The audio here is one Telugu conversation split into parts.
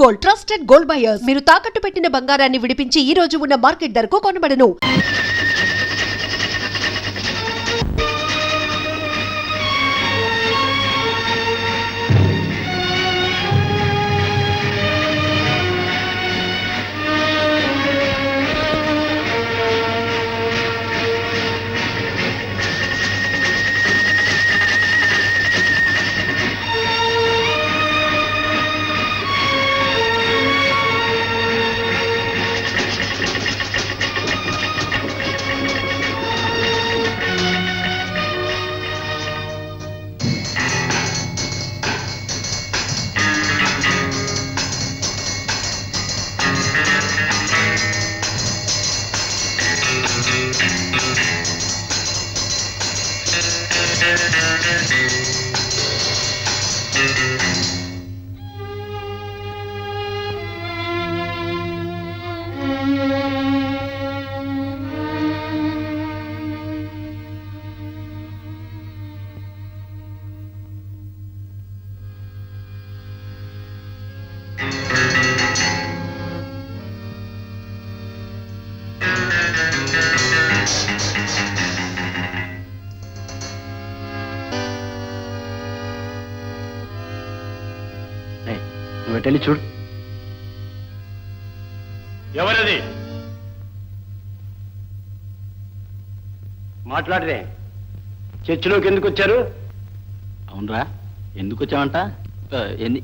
Gold, trusted gold buyers. మీరు తాకట్టు పెట్టిన బంగారాన్ని విడిపించి ఈ రోజు ఉన్న మార్కెట్ ధరకు కొనబడను. నువ్వు చూడు. ఎవరది? మాట్లాడరే. చర్చిలోకి ఎందుకు వచ్చారు? అవునరా, ఎందుకు వచ్చామంట?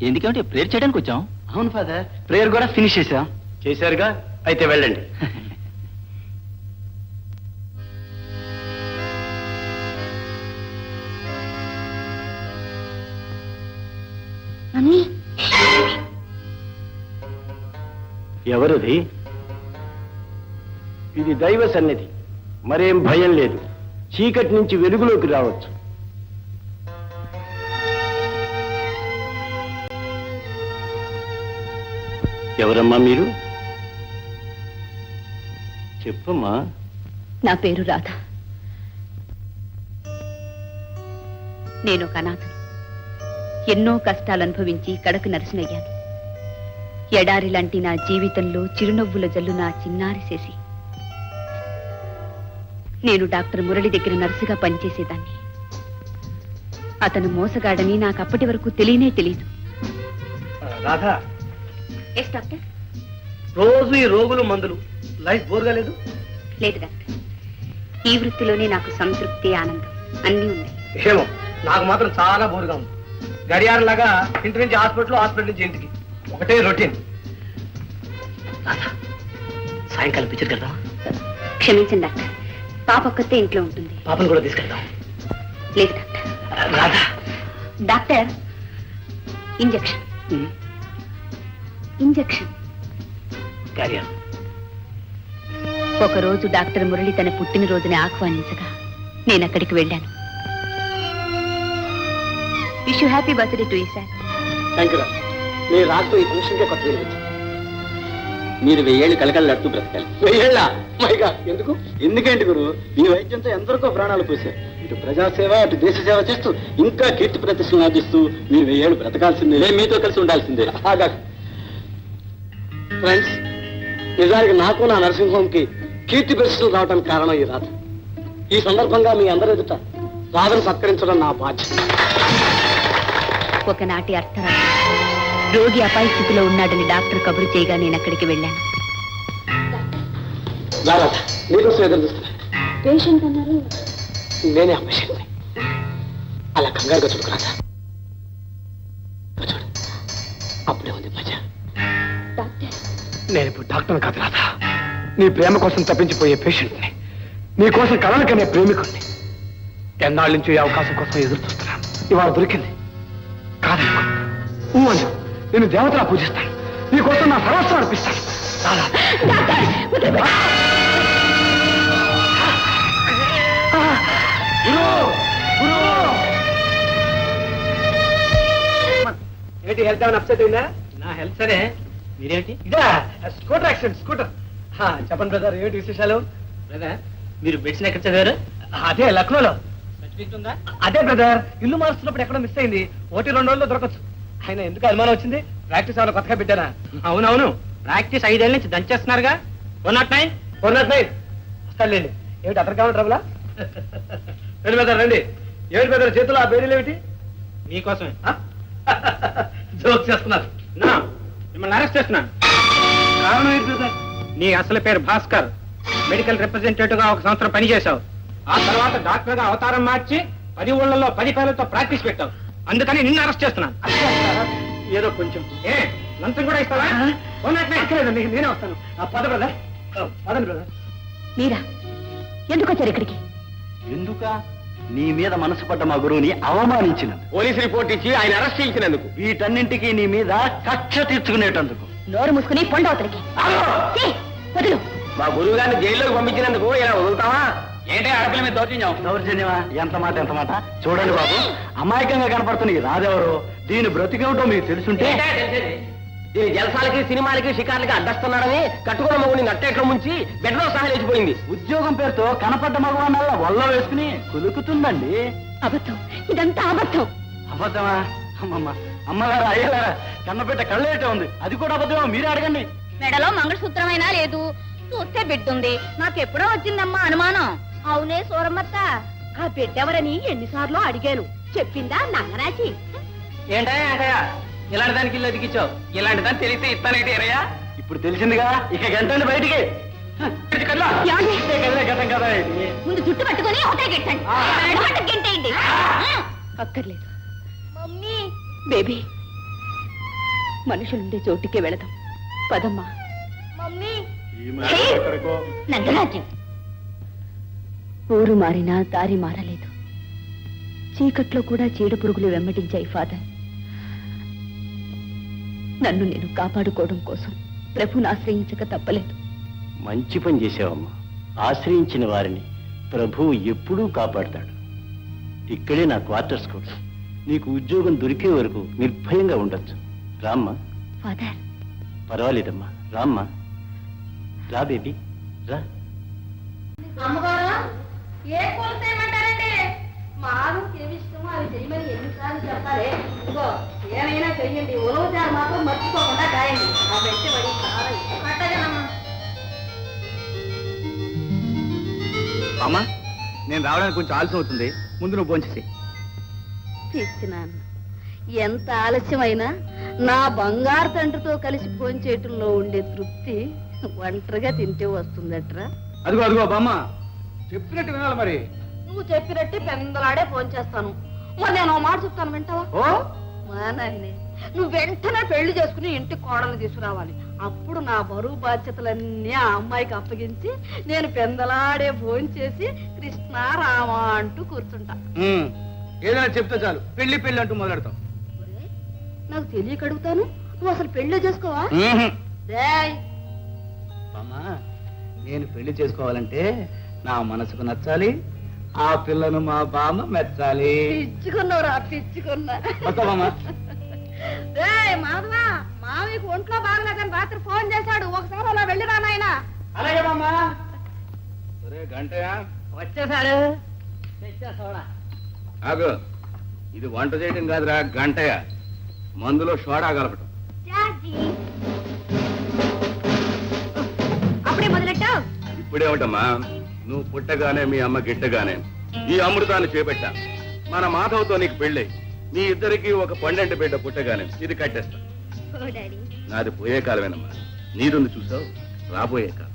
ఎందుకంటే ప్రేయర్ చేయడానికి వచ్చాం. అవును ఫాదర్, ప్రేయర్ కూడా ఫినిష్ చేసాం. చేశారుగా, అయితే వెళ్ళండి. ఎవరిది? ఇది దైవ సన్నిధి, మరేం భయం లేదు. చీకటి నుంచి వెలుగులోకి రావచ్చు. ఎవరమ్మా మీరు? చెప్పమ్మా. నా పేరు రాధ. నేను ఒక అనాథను. ఎన్నో కష్టాలు అనుభవించి కడకు నరసినయ్యాను. ఎడారి లాంటి నా జీవితంలో చిరునవ్వుల జల్లు నా చిన్నారి చేసి నేను డాక్టర్ మురళి దగ్గర నర్సుగా పనిచేసేదాన్ని. అతను మోసగాడని నాకు అప్పటి వరకు తెలియనే తెలియదు. Radha, yes doctor. రోజు ఈ రోగులు మందులు, లైఫ్ బోర్గా లేదు? లేదు డాక్టర్, ఈ వృత్తిలోనే నాకు సంతృప్తి, ఆనందం అన్నీ ఉన్నాయి. ఏమో, నాకు మాత్రం చాలా బోర్గా ఉంది. గడియారం లాగా ఇంటి నుంచి హాస్పిటల్, హాస్పిటల్ నుంచి ఇంటికి ఒకటే రొటీన్. సాయంకాలం పిక్చర్కి వెళ్దాం. క్షమించండి డాక్టర్, పాప ఒక్కతే ఇంట్లో ఉంటుంది. పాపను కూడా తీసుకెళ్దాం. లేదు doctor. Radha. Doctor, injection. Injection. గడియారం. ఒకరోజు డాక్టర్ మురళి తన పుట్టినరోజుని ఆహ్వానించగా నేను అక్కడికి వెళ్ళాను. Wish you happy birthday to you sir. Thank you. మీరు రాజుతో ఈ ఫంక్షన్కే కొత్త వెళ్ళవచ్చు. మీరు 1000 ఏళ్ళు కలకలలాడుతూ బ్రతకాలి. 1000 ఏళ్ళ? మైగా ఎందుకు? ఎందుకేంటి గురు, ఈ వైద్యంతో ఎందరికో ప్రాణాలు పోశారు. ఇటు ప్రజాసేవ, అటు దేశ సేవ చేస్తూ ఇంకా కీర్తి ప్రతిష్టలు ఆర్జిస్తూ మీరు 1000 ఏళ్ళు బ్రతకాల్సిందే. మీతో కలిసి ఉండాల్సిందే. ఫ్రెండ్స్, నిజానికి నాకు నా నర్సింగ్ హోమ్ కి కీర్తి ప్రతిష్టలు రావడానికి కారణం ఈ రాధ. ఈ సందర్భంగా మీ అందరి ఎదుట రాధను సత్కరించడం నా బాధ్యత. ఒకనాటి అర్ధరాత్రి రోగి అపాయ స్థితిలో ఉన్నాడని డాక్టర్ కబురు చేయగా నేను అక్కడికి వెళ్ళాను. నీకోసం ఎదురు చూస్తున్నా. పేషెంట్ అన్నారు. నేనే ఆ పేషెంట్ని. అలా కంగారుగా చూడుకు రాధా. చూడు, అప్పుడే ఉంది మజ. నేను ఇప్పుడు డాక్టర్ని కాదు రాధా, నీ ప్రేమ కోసం తప్పించిపోయే పేషెంట్ని, నీ కోసం కలలకనే ప్రేమికుడిని. ఎన్నాళ్ళ నుంచి ఈ అవకాశం కోసం ఎదురు చూస్తున్నాను. ఇవాళ దొరికింది. కాదనుకో, అని నేను దేవతలా పూజిస్తాను. నీ కోసం నా సర్వస్వం అర్పిస్తాను. ఏంటి, హెల్త్ ఏమైనా అప్సెట్ అయిందా? నా హెల్త్ సరే, మీరేంటి? ఇదా స్కూటర్ యాక్సిడెంట్. స్కూటర్. చెప్పండి బ్రదర్, ఏంటి విశేషాలు? బ్రదర్, మీరు మెడిసిన్ ఎక్కడ చదివారు? అదే లక్నోలో. అదే బ్రదర్, ఇల్లు మారుస్తున్నప్పుడు ఎక్కడో మిస్ అయింది. 1-2 రోజుల్లో దొరకచ్చు. ఆయన ఎందుకు అనుమానం వచ్చింది? ప్రాక్టీస్ ఏమైనా కొత్తగా పెట్టారా? అవునవును, ప్రాక్టీస్ 5 ఏళ్ళ నుంచి దంచేస్తున్నారుగా. 409 వస్తాడులేండి. ఏమిటి అతను కావాలి ట్రబులా? రండి బెదర్, రండి. ఏమిటి బెదర్ చేతులు ఆ బేరీలు ఏమిటి? మీకోసమే. జోక్ చేస్తున్నారు. మిమ్మల్ని అరెస్ట్ చేస్తున్నాను. కారణం ఏంటి బెదర్? నీ అసలు పేరు భాస్కర్. మెడికల్ రిప్రజెంటేటివ్ గా 1 సంవత్సరం పనిచేశావు. ఆ తర్వాత డాక్టర్ గా అవతారం మార్చి 10 ఊళ్ళలో 10 పేర్లతో ప్రాక్టీస్ పెట్టావు. అందుకని నిన్ను అరెస్ట్ చేస్తున్నాను. ఏదో కొంచెం లంచం కూడా ఇస్తావా? నేనే వస్తాను. పద బ్రదర్, పదండి బ్రదర్. మీరా ఎందుకు వచ్చారు ఇక్కడికి? ఎందుక? నీ మీద మనసు పడ్డ మా గురువుని అవమానించినందుకు, పోలీసు రిపోర్ట్ ఇచ్చి ఆయన అరెస్ట్ చేయించినందుకు, వీటన్నింటికి నీ మీద కక్ష తీర్చుకునేటందుకు. నోరు మూసుకుని పొండవతలకి వదులు. మా గురువు గారిని జైల్లోకి పంపించినందుకు ఇలా వదులుతావా? ఏంటే ఆడపిల్ల మీద దౌర్జన్యమా? ఎంత మాట ఎంత మాట. చూడండి బాబు, అమాయకంగా కనపడుతున్న ఈ రాదెవరో, దీని బ్రతికేమిటో మీకు తెలుసుంటే. దీని జలసాలకి సినిమాలకి షికార్లకి అడ్డస్తున్నాడని కట్టుకున్న మగుని నట్టేట్లో ముంచి బెడ్లో సహా లేచిపోయింది. ఉద్యోగం పేరుతో కనపడ్డ మగవాళ్ళ వల్ల వేసుకుని కులుకుతుందండి. అబద్ధం, ఇదంతా అబద్ధం. అబద్ధమా? అమ్మమ్మ, అమ్మగారు అయ్యగారా, కన్నపెట్ట కళ్ళేటే ఉంది. అది కూడా అబద్ధమా? మీరే అడగండి. మెడలో మంగళసూత్రమైనా లేదు, చూస్తే బిడ్డుంది. నాకెప్పుడో వచ్చిందమ్మా అనుమానం. అవునే సూరమ్మత్త, ఆ బిడ్డెవరని ఎన్నిసార్లు అడిగాను, చెప్పిందా నంగరాచి? ఏంటయ్యా ఇలాంటి దానికి ఇల్లు ఎదిగించావు? ఇలాంటి దాన్ని తెలిస్తే ఇస్తానంటే ఎరయ్యా? ఇప్పుడు తెలిసిందిగా, ఇక గంటండి బయటికి. గతం కదా ఇది. ముందు జుట్టు పట్టుకొని ఒకటే గెట్టండి, గెంటేయండి. అక్కర్లేదు మమ్మీ. బేబీ, మనుషులుండే చోటుకే వెళదాం. పదమ్మా. మమ్మీ. నంగరాజ్యం. ఊరు మారినా దారి మారలేదు. చీకట్లో కూడా చీడ పురుగులు వెంబడించాయి ఫాదర్. నన్ను నేను కాపాడుకోవడం కోసం ప్రభుని ఆశ్రయించక తప్పలేదు. మంచి పని చేసావమ్మా. ఆశ్రయించిన వారిని ప్రభువు ఎప్పుడూ కాపాడతాడు. ఇక్కడే నా క్వార్టర్స్ కూడా. నీకు ఉద్యోగం దొరికే వరకు నిర్భయంగా ఉండొచ్చు. రామ్మా. ఫాదర్. పర్వాలేదమ్మా, రామ్మా. రా బేబీ, రా. అమ్మగారు, ఏ పూలు చేయమంటారండి? మాకు ఏమి ఇష్టమో అవి చేయమని ఎన్నిసార్లు చెప్తారే. ఇదిగో ఏమైనా చెయ్యండి, ఉలవచారు మాత్రం మర్చిపోకుండా కాయండి. ఆ పెట్టుబడి చాలా కట్టగలమ్మా. అమ్మా, నేను రావడానికి కొంచెం ఆలస్యం అవుతుంది. ముందు నువ్వు భోంచేసి. పిచ్చినాన్న, ఎంత ఆలస్యమైనా నా బంగారు తండ్రితో కలిసి భోంచేయటంలో ఉండే తృప్తి ఒంటరిగా తింటే వస్తుందట్రా. అదిగో అదిగో బామ్మ, చెప్పినట్టు వినాలి మరి. నువ్వు చెప్పినట్టు పెందలాడే ఫోన్ చేస్తాను. మరి నేను మాట చెప్తాను, వింటావా? ఓ మానండి, నువ్వు వెంటనే పెళ్లి చేసుకుని ఇంటికి కోడలు తీసుకురావాలి. అప్పుడు నా బరువు బాధ్యతలన్నీ ఆ అమ్మాయికి అప్పగించి నేను పెందలాడే ఫోన్ చేసి కృష్ణ రామ అంటూ కూర్చుంటా. ఏదైనా చెప్తే చాలు, పెళ్లి పెళ్లి అంటూ మొదలెడతాం. ఒరే, నాకు తెలియక అడుగుతాను, నువ్వు అసలు పెళ్లి చేసుకోవా? రేయ్, అమ్మా, నేను పెళ్లి చేసుకోవాలంటే నా మనసుకు నచ్చాలి, ఆ పిల్లను మా బామ్మ మెచ్చాలి. పిచ్చుకున్నావురా, పిచ్చుకున్నా. వస్తావమ్మా. రేయ్ మాధవా, మామయ్యకు ఒంట్లో బాగలేదని రాత్రి ఫోన్ చేశాడు, ఒకసారి అలా వెళ్ళిరా నాయనా. అలాగే బామ్మా. ఒరే గంటయా, వచ్చేసాడు. ఆగు, ఇది వంట చేయడం కాదురా గంటయ్య, మందులో సోడా కలపటం. అప్పుడే మొదలెట్టావు? ఇప్పుడేమిటమ్మా, నువ్వు పుట్టగానే మీ అమ్మ గిట్టగానే ఈ అమృతాన్ని చేపట్టా. మన మాధవ్తో నీకు పెళ్ళై మీ ఇద్దరికి ఒక 12 బిడ్డ పుట్టగానే ఇది కట్టేస్తా. నాది పోయే కాలమేనమ్మా, నీరుంది చూసావు, రాబోయే కాలం.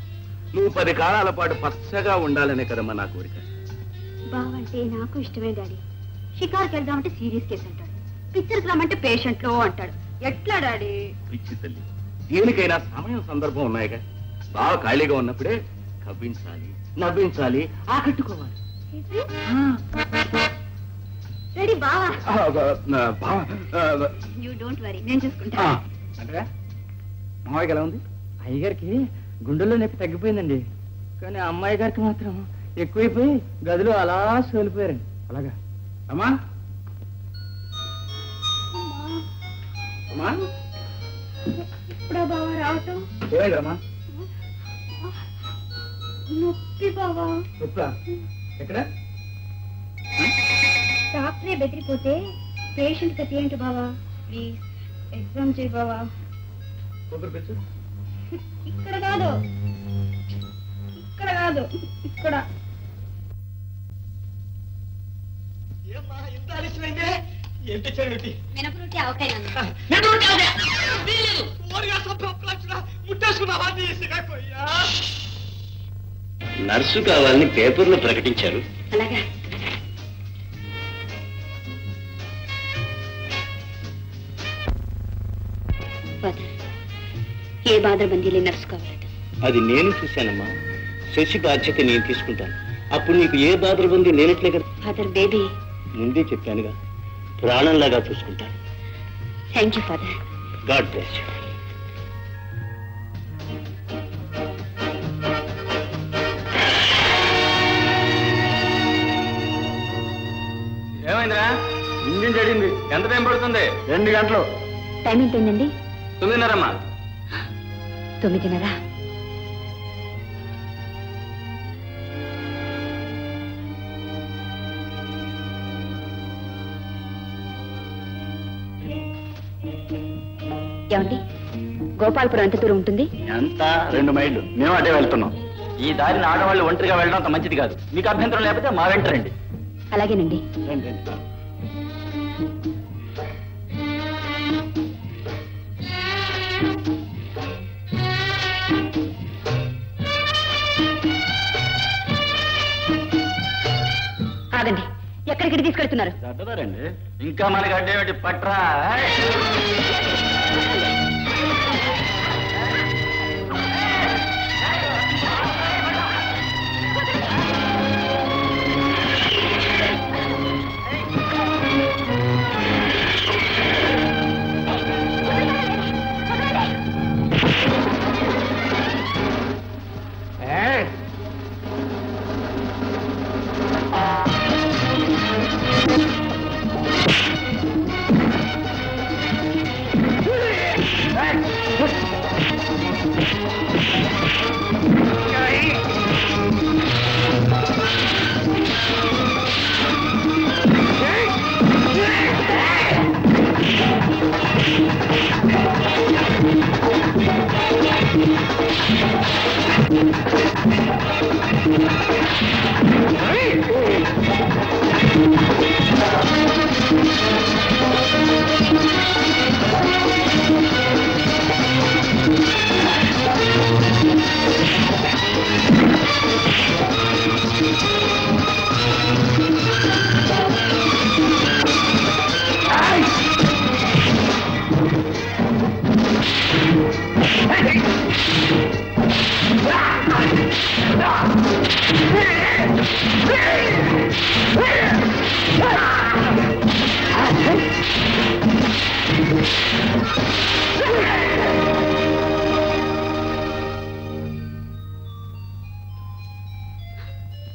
నువ్వు 10 కాలాల పాటు పచ్చగా ఉండాలనే కదమ్మా నా కోరిక. బావంటే నాకు ఇష్టమే డాడీ. షికార్కి వెళ్దామంటే సీరియస్ కేసు అంటాడు, పిక్చర్కి రమ్మంటే పేషెంట్ లో అంటాడు. ఎట్లా డాడీ? పిచ్చి తల్లి, దేనికైనా సమయం సందర్భం ఉన్నాయిగా. బాగా ఖాళీగా ఉన్నప్పుడే కవ్వించాలి, నవ్వించాలి, ఆకట్టుకోవాలి. డాడీ బావా. యూ డోంట్ వరీ, నేను చూసుకుంటా. అంటే మామయ్యకి ఎలా ఉంది? అయ్యగారికి గుండెల్లో నొప్పి తగ్గిపోయిందండి, కానీ అమ్మాయి గారికి మాత్రం ఎక్కువైపోయి గదిలో అలా సోలిపోయారండి. అలాగా అమ్మా? అమ్మా, ఇప్పుడా బావా రావటం? ఏమైందమ్మా? నొప్పి బావా. చెప్తా, ఎక్కడ? డాక్టరే బెదిరిపోతే పేషెంట్ గతి ఏంటి బావా? ప్లీజ్ ఎగ్జామ్ చేయి బావా. ఇక్కడ కాదు, ఇక్కడ కాదు, ఇక్కడ. మినపరొట్టి ఆవకాయ నర్సు కావాలని పేపర్లో ప్రకటించారు. అలాగా ఫాదర్, ఏ బాధబందీలే నర్సు కావాలట. అది నేను చూశానమ్మా. శశి బాధ్యత నేను తీసుకుంటాను. అప్పుడు నీకు ఏ బాధబంది లేనట్లే కదా. Father, baby. ముందే చెప్పానుగా, ప్రాణంలాగా చూసుకుంటాను. Thank you father. God bless you. ఏమైందిరా? ఇంజిన్ చెడింది. ఎంత టైం పడుతుంది? 2 గంటలు. టైం ఎంతైందండి? 9:30. 9:30. ఏమండి, గోపాలపురం ఎంత దూరం ఉంటుంది? ఎంత? 2 మైళ్ళు. మేము అటే వెళ్తున్నాం. ఈ దారిని ఆడవాళ్ళు ఒంటరిగా వెళ్ళడం అంత మంచిది కాదు. మీకు అభ్యంతరం లేకపోతే మా వెంట రండి. అలాగేనండి. రండి రండి. ఆగండి, ఎక్కడికి తీసుకెళ్తున్నారు? దద్దదారండి. ఇంకా మనకి అడ్డేమిటి? పట్రా.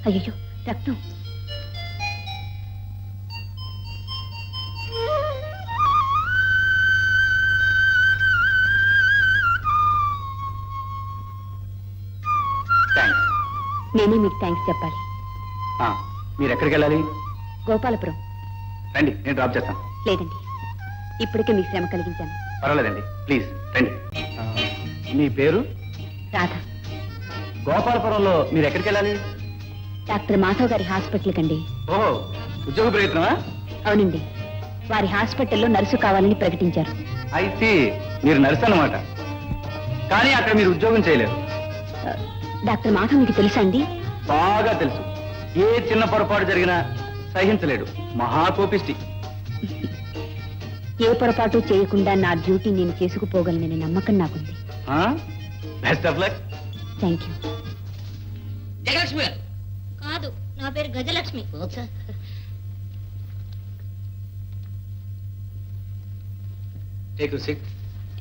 అయ్యో, రక్తం. థ్యాంక్స్. నేనే మీకు థ్యాంక్స్ చెప్పాలి. మీరు ఎక్కడికి వెళ్ళాలి? గోపాలపురం. రండి, నేను డ్రాప్ చేస్తాను. లేదండి, ఇప్పటికే మీకు శ్రమ కలిగించాను. పర్వాలేదండి, ప్లీజ్ రండి. మీ పేరు? రాధ. గోపాలపురంలో మీరు ఎక్కడికి వెళ్ళాలి? డాక్టర్ మాధవ్ గారి హాస్పిటల్ కండి. ఓహో, ఉద్యోగ ప్రయత్నమా? అవునండి, వారి హాస్పిటల్లో నర్సు కావాలని ప్రకటించారు. అయితే మీరు నర్సు అన్నమాట. కానీ అక్కడ మీరు ఉద్యోగం చేయలేరు. డాక్టర్ మాధవ్ మీకు తెలుసా అండి? బాగా తెలుసు. ఏ చిన్న పొరపాటు జరిగినా సహించలేడు. మహాకోపిష్టి. ఏ పొరపాటు చేయకుండా నా డ్యూటీ నేను చేసుకుపోగలననే నమ్మకం నాకుంది. Best of luck. Thank you. Jayalakshmi కాదు, నా పేరు గజలక్ష్మి. Take you sit.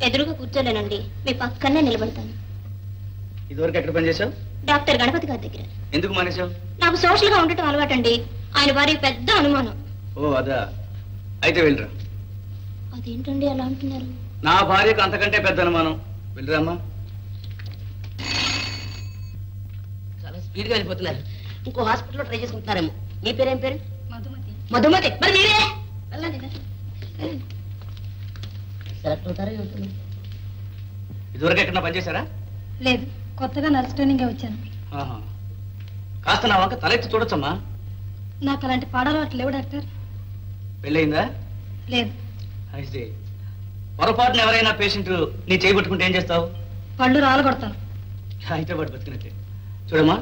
ఎదురుగా కూర్చోలేనండి, మీ పక్కనే నిలబడతాను. ఇదివరకు ఎక్కడ పనిచేశావు? డాక్టర్ గణపతి గారి దగ్గర. ఎందుకు మానేశావు? నాకు సోషల్ గా ఉండటం అలవాటండి. ఆయన వారి పెద్ద అనుమానం. ఓ అదా, అయితే వెళ్ళరా. అదేంటండి అలా అంటున్నారు? నా భార్యకు అంతకంటే పెద్ద అనుమానం. వెళ్ళరామ్మా. చాలా స్పీడ్ గా వెళ్ళిపోతున్నారు. ఇంకో హాస్పిటల్లో ట్రై చేసుకుంటున్నారేమో. మీ పేరేం పేరు? మధుమతి. మధుమతి. మరి మీరే వెళ్ళండి. సెలెక్ట్ అవుతారో ఏమిటో. ఇదివరకు ఎక్కడ పనిచేశారా? లేదు, కొత్తగా నర్స్ ట్రైనింగ్ వచ్చాను. ఆహా. కాస్త నా వంక తలెత్తి చూడొచ్చమ్మా. నాకు అలాంటి పాడాలు అట్లా లేవు డాక్టర్. పెళ్ళయిందా? లేదు. అయితే పొరపాటున ఎవరైనా పేషెంట్ నీ చేయబట్టుకుంటే ఏం చేస్తావు? పళ్ళు రాలగొడతాను. అయితే వాడు బతికినట్టే. చూడమ్మా,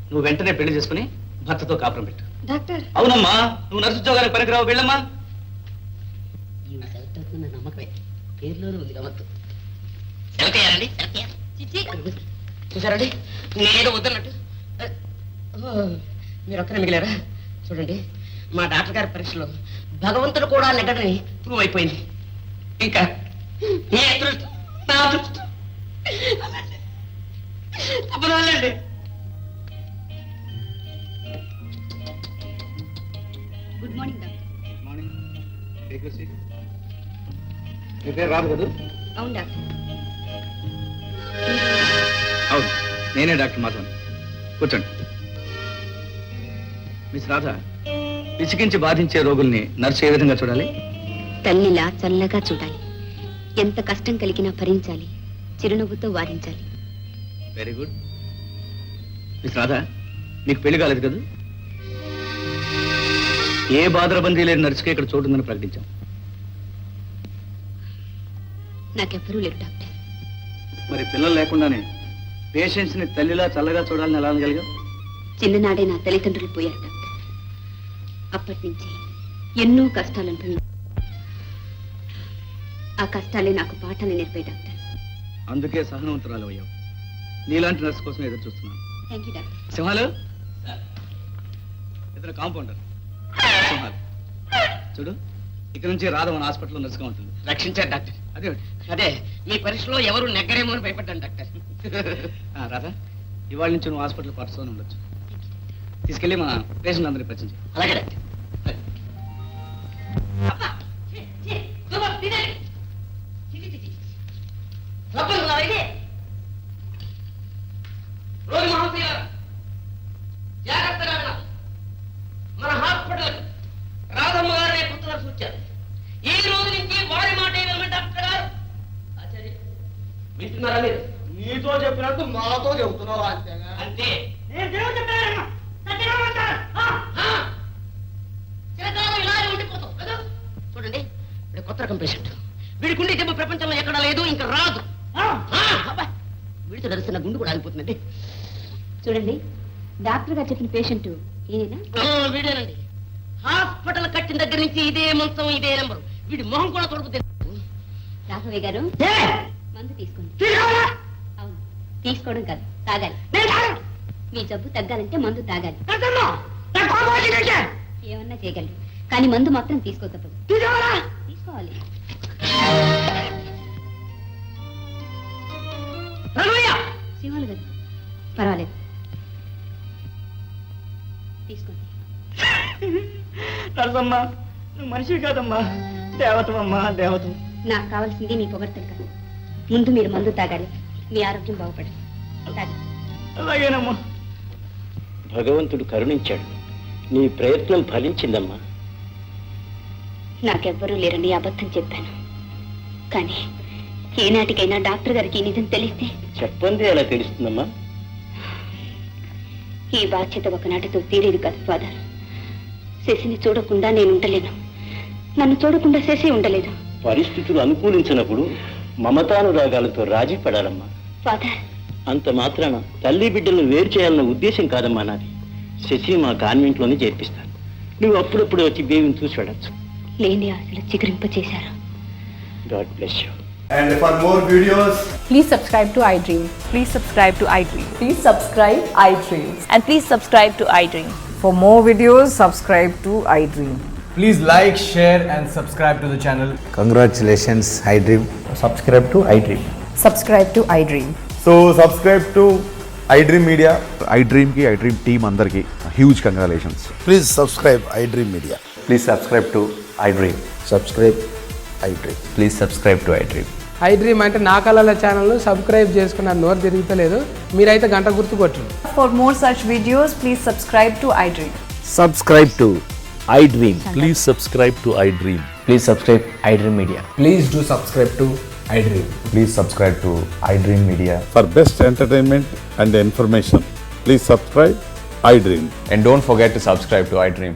నువ్వు వెంటనే పెళ్లి చేసుకుని భర్తతో కాపురం పెట్టు. డాక్టర్, అవునమ్మా, నువ్వు నర్సు ఉద్యోగానికి పనికిరావు, వెళ్ళమ్మా. ఈవిడ సెలెక్ట్ అవుతున్న నమ్మకమే, పేరులోనే ఉంది గమ్మత్తు. సెలెక్ట్ అయ్యారండి, సెలెక్ట్ అయ్యారు. చిచ్చి, చూసారండి, నేను వద్దన్నట్టు మీరు ఒక్కరే మిగిలారా? చూడండి, మా డాక్టర్ గారి పరీక్షలో భగవంతుడు కూడా నెగ్గడని ప్రూవ్ అయిపోయింది. ఇంకా ఏ అదృష్టం, నా అదృష్టం తప్పదాలండి. Good morning doctor. నీ పేరు రాదు కదా? అవును డాక్టర్. అవును, నేనే డాక్టర్ మాధవన్. కూర్చోండి. మిస్ రాధ, విసిగించి బాధించే రోగుల్ని నర్సు ఏ విధంగా చూడాలి? తల్లిలా చల్లగా చూడాలి. ఎంత కష్టం కలిగినా భరించాలి, చిరునవ్వుతో వారించాలి. Very good. మిస్ రాధ, నీకు పెళ్లి కాలేదు కదా? ఏ బాధరబందీ లేని నర్సుకే ఇక్కడ చోటు ఉందని ప్రకటించాం. నాకెవ్వరూ లేరు డాక్టర్. మరి పిల్లలు లేకుండానే పేషెంట్స్ ని తల్లిలా చల్లగా చూడాలని ఎలా అనగలిగా? చిన్ననాడే నా తల్లిదండ్రులు పోయారు డాక్టర్. అప్పటి నుంచి ఎన్నో కష్టాలు అనుభవించాను. ఆ కష్టాలే నాకు పాఠాలు నేర్పాయి డాక్టర్. అందుకే సహనవంతురాలు అయ్యావు. నీలాంటి నర్సు కోసం ఎదురు చూస్తున్నాను. Thank you doctor. సింహాలు, ఇతను కాంపౌండర్. సింహాలు చూడు, ఇక్కడ నుంచి రాధ మన హాస్పిటల్లో నర్సుగా ఉంటుంది. రక్షించారు డాక్టర్. అదే అదే, మీ పరీక్షలో ఎవరు నెగ్గరేమో అని భయపడ్డాను డాక్టర్. రాధ, ఇవాళ నుంచి నువ్వు హాస్పిటల్ పర్సన్ ఉండొచ్చు. తీసుకెళ్ళి మన పేషెంట్ అందరినీ పరిచయం చేయి. అలాగే డాక్టర్. రోజు మహాశయ జాగ్రత్తగా వినాలి. మన హాస్పిటల్ రాధమ్మ గారు కొత్తగా సూచారు. ఈ రోజు నుంచి వారి మాట ఏమన్నా డాక్టర్ గారు. ఆచార్య, వింటున్నారా మీరు? నీతో చెప్పినట్టు మాతో చెబుతున్నావు అంతేగా. అంతే. చిరకాలం ఇలాగే ఉండిపోతాం కదా. చూడండి, వీడు కొత్త రకం పేషెంట్. వీడికి ఉండే జబ్బు ప్రపంచంలో ఎక్కడా లేదు, ఇంకా రాదు. వీడితో నడుస్తున్న గుండు కూడా ఆగిపోతుందండి. చూడండి, డాక్టర్ గారు చెప్పిన పేషెంట్ ఈయనేనా? వీడేనండి. హాస్పిటల్ కట్టిన దగ్గర నుంచి ఇదే మంచం, ఇదే నెంబరు. వీడి మొహం కూడా తొడుగుతుంది. రాఘవయ్య గారు, మందు తీసుకోండి. అవును, తీసుకోవడం కాదు, తాగాలి. మీ జబ్బు తగ్గాలంటే మందు తాగాలి. ఏమన్నా చేయగలరు, కానీ మందు మాత్రం తీసుకోతప్పదు. తీసుకోవాలి. సింహాలు గారు, పర్వాలేదు, తీసుకోండి. నర్సమ్మా, నువ్వు మనిషి కాదమ్మా, దేవతమ్మా, దేవత. నాకు కావాల్సింది మీ పొగడ్తలు కాదు. ముందు మీరు మందు తాగాలి, మీ ఆరోగ్యం బాగుపడాలి. తాగాలి. అలాగేనమ్మా. భగవంతుడు కరుణించాడు. నీ ప్రయత్నం ఫలించిందమ్మా. నాకెవ్వరూ లేరని అబద్ధం చెప్పాను, కానీ ఏనాటికైనా డాక్టర్ గారికి ఈ నిజం తెలిస్తే? చెప్పండి, ఎలా తెలుస్తుందమ్మా? ఈ బాధ్యత ఒకనాటితో తీరేది కాదు ఫాదర్. శశిని చూడకుండా నేను ఉండలేను, నన్ను చూడకుండా శశి ఉండలేదు. పరిస్థితులు అనుకూలించినప్పుడు మమతానురాగాలతో రాజీ పడాలమ్మా. ఫాదర్, అంత మాత్రాన తల్లి బిడ్డలను వేరు చేయాలన్న ఉద్దేశం కాదమ్మా నాది. శశి మా కాన్వెంట్లోనే చేర్పిస్తాను. నువ్వు అప్పుడప్పుడు వచ్చి బేబీని చూసి వెళ్ళచ్చు. లేని ఆశలు చిగురింప చేశారు. God bless you. And for more videos, Please subscribe to iDream. Please subscribe to iDream. Please subscribe iDream. And please subscribe to iDream. For more videos, subscribe to iDream. please like, share and subscribe to the channel. Congratulations, iDream. Subscribe to iDream. Subscribe to iDream. So subscribe to iDream Media. iDream ki iDream team andarki huge congratulations. Please subscribe iDream Media. Please subscribe to iDream. Subscribe iDream. Please subscribe to iDream. iDream అంటే నా కళల ఛానల్ సబ్స్క్రైబ్ చేసుకున్న నోరు తిరుగుతలేదు. మీరైతే గంట గుర్తు కొట్టండి. For more such videos, please subscribe to iDream. Subscribe to iDream. Please subscribe to iDream. Please subscribe iDream Media. Please do subscribe to iDream. Please subscribe to iDream Media. For best entertainment and information, please subscribe iDream. And don't forget to subscribe to iDream.